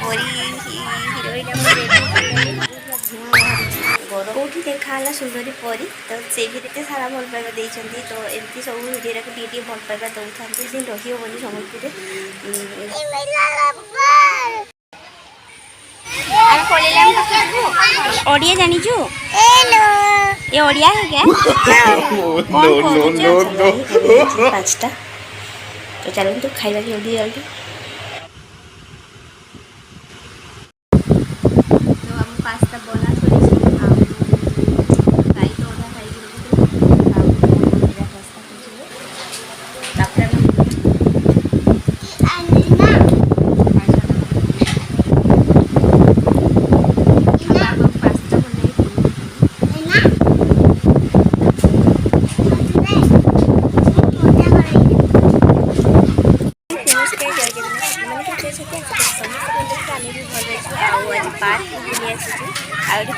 परी हिरोइन कौटी देखा सुंदरी परी तो से भी सारा भल पाइबा देते तो एमती सब भिडियो को टे भल पाइबा दौर दिन रही बोली सम्बलपुर ओडिया जानिचु ये ओडिया है क्या कौन पाँचटा तो चलो तो खाइबा जल्दी जल्दी तो हम पास्ता बना छोड़ी खाई तो ओढ़ा खाई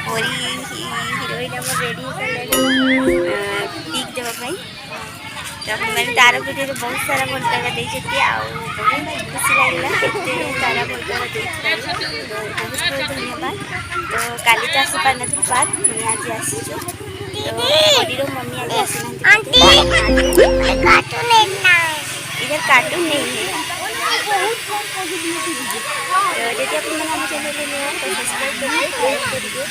परी हिरोइन आम रेडी पिक देवाई तो मैंने तार भिडियो बहुत सारा भल पाइबा देते बहुत खुशी लगे तारा भल पाइबा बहुत धन्यवाद तो काली तो आसी पार नी पार्क पुणी आज आसीचु तो परीर मम्मी आज आसी इधर कार्टून नहीं है यदि आप आम चैनल में नुआ तो सब्सक्राइब करिए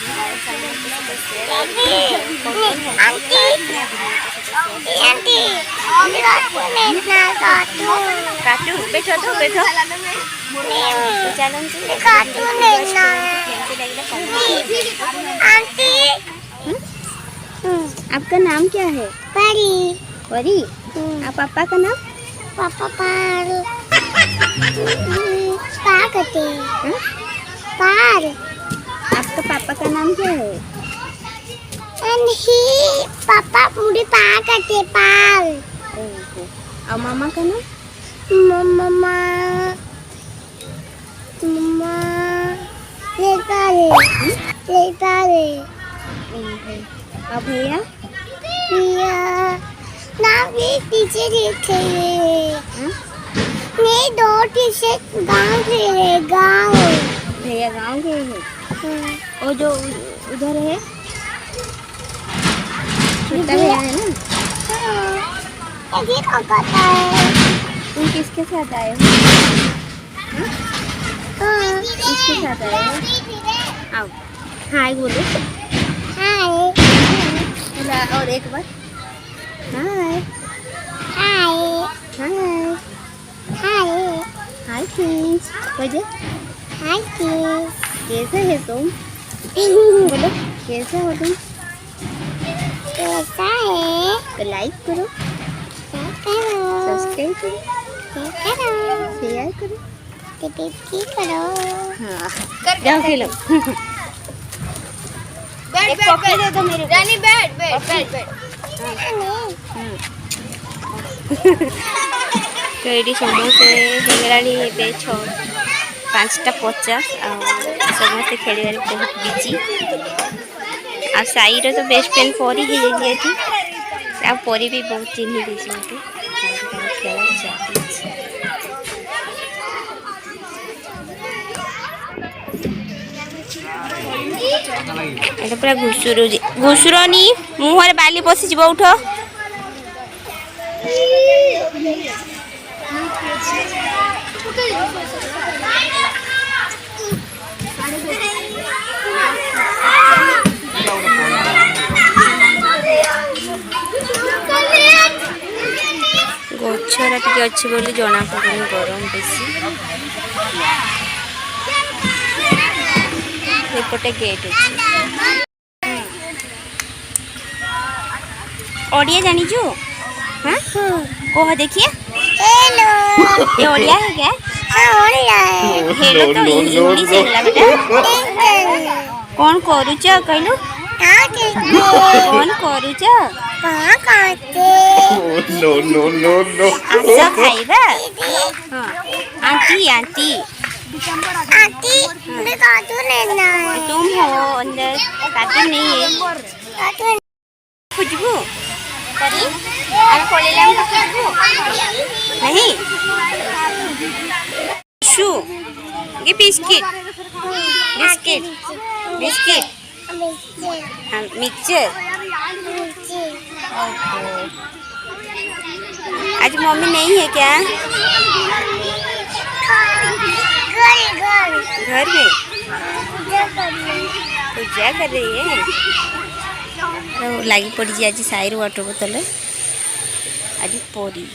कार्टून बैठो तो बैठो तो चलो आपका नाम क्या है? परी। परी आप पापा का नाम? पापा पार कहते हैं पार। आपका पापा का नाम क्या है? नहीं पापा मुझे पार कहते पार। और मामा का नाम? मम्मा मम्मा लेता है। और भैया? भैया नाम भी पीछे देखे नहीं दो टी-शर्ट गाँव के है गाँव। भैया गाँव के है और जो उधर है छोटा भैया है ना? ये कहता है तुम किसके साथ आए हो? किसके साथ आए हो? आओ हाय बोलो हाय और एक बार हाय हाय हाय हाय हाय किड्स बोलो हाय किड्स कैसे है तुम? बोलो कैसे हो तुम? कैसा है तो लाइक करो सब्सक्राइब करो शेयर करो करो हाँ जाओ खेलो बैठ दे दो मेरे रानी बैठ तो ये समस्ते होगलानी 5:50 समस्ते खेल बहुत बिजी आ साईर तो बेस्ट फ्रेंड परी ही आ परी भी बहुत चिन्ह देती मत खेल चलती पूरा घुसुरनी मुहर बाली पशिज उठ गछरा टिके अच्छी बोली जना पड़े गरम बेसी एपटे गेट अच्छे ओडिया जानिचु हाँ कह देखिए ये ओडिया है क्या? हेलो तो इंग्लिश है बेटा कौन करूच कहलु कौन करूच आस खाइबा आंटी आंटी तुम हो अंदर कार्टून नहीं है खुजबू परी और खोले नहीं शू ये बिस्किट बिस्किट बिस्किट हाँ मिक्सचर। आज मम्मी नहीं है क्या? घर में पूजा कर रही है। तो लगी पड़ी आज साई वाटर बोतल आज परी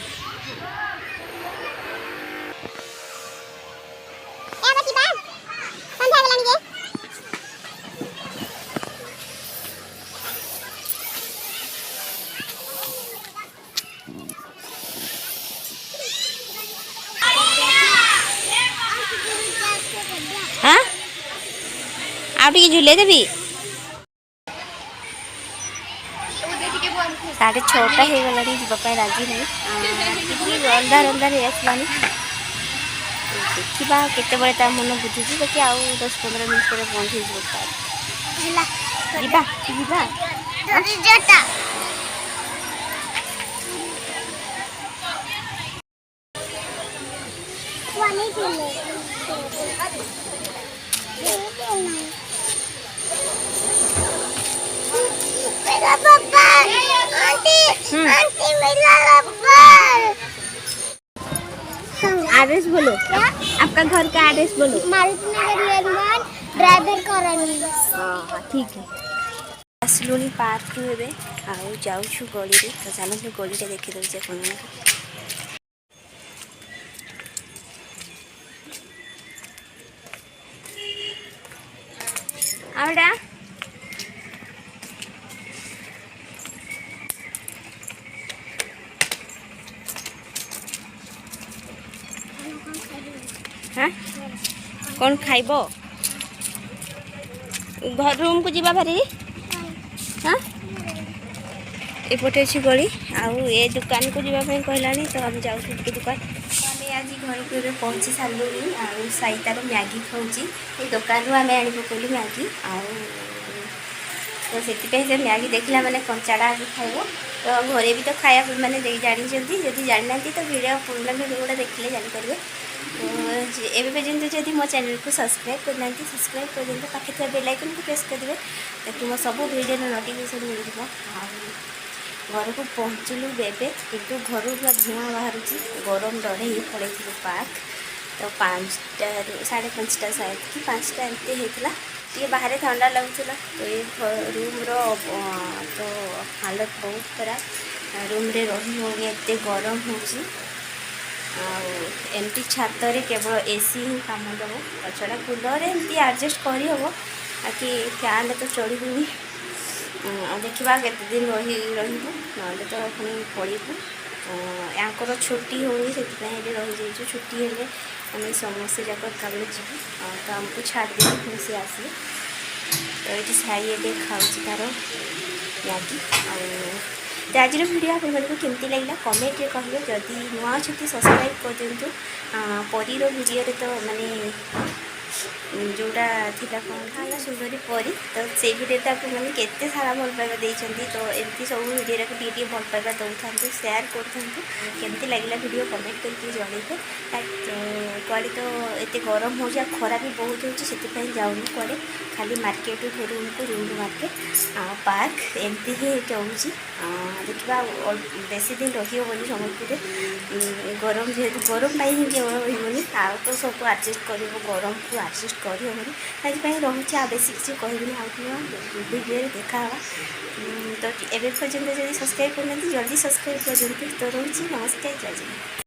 हाँ आउट झूले देवी 6:30 हो गला जावाई राजी नहीं अंधार अंधार आसलानी देखा केत मन बुझुची बाकी आउ 10-15 मिनट पर पहुँच एड्रेस बोलो आपका घर का एड्रेस बोलो। ड्राइवर करनी। हाँ ठीक है आसलुनी पार्क रे आउ जाऊँ गली रे तो चलो गलीटा देखी दे कौन आवड़ा हाँ कौन खाइब घर रूम को जीवा भारी हाँ एपटे अच्छी गली आउ ए दुकान को जीवाई कहलानी तो हम जाऊँ के दुकान आम आज घर को पहुँची सारूनी आउ सईतार मैगी खाऊँगी ये दुकान आम आनी पकड़ू मैगी आउ तो से मैगी देखला मैंने कंचाड़ा आज खाइब तो घरे भी तो खाया मैंने जानी जदि जाना तो वीडियो पुराना वीडियो गुड़ा देखले जानीपारे। एवं पर्यटन जदि मो चैनल को सब्सक्राइब करना सब्सक्राइब कर दिखाते पाखे बेल आइकन को प्रेस करेंगे ताकि मो सब वीडियो नोटिफिकेशन मिल घर को पहुँचलु बेबे किंतु घर धुआं बाहर गरम डरे ही पड़े पार्क तो 5टा 5:30 शायद कि 5टा एमती होता ये बाहर ठंडा लगुला तो ये रूम रो तो हालत बहुत खराब रूम रे रही होगी एत गरम होमती छात केवल एसी ही कम दब छड़ा कूलर एमती एडजस्ट करहब बाकी फैन तो चढ़नी देखा केते दिन रही ना तो पुणी पड़ू यांकर छुट्टी होनी से रही जाइए छुट्टी हेल्ले आम समस्ते जाक एकाबे जीवु तो आमको छाड़ दे सी आसे तो ये साई ए खाऊँ तार मैगी तो आज वीडियो आपको केमती लगे कमेंट कहे जदि नुआ अच्छी सब्सक्राइब कर दिंतु परी वीडियो तो माने जोड़ा थिला कौन खाना सुंदरी परी तो से वीडियो तो आपको मैंने केते सारा भल पाइबा देइछंती तो एमती सब वीडियो रे टी भल पाइबा दउथांतु शेयर करथांतु केमती लागला वीडियो कमेंट करके जणैबे कड़े तो एते गरम हो जा खरा भी बहुत होची सेति पई जाउनी कड़े खाली मार्केट रूम को मार्केट पार्क एमती ही चलुची देखा बेसी दिन रही होनी सम्बलपुर गरम जेहेतु गरम पाई ही केवल रही आ तो सब एडजस्ट कर गरम को एडजस्ट करहबनी आज रोचे आ बेसी किसी कहबी आउ वीडियो देखा तो एवं पर्यटन जब सब्सक्राइब करना जल्दी सब्सक्राइब कर दिखाते तो रोचे नमस्कार जय जगन्नाथ।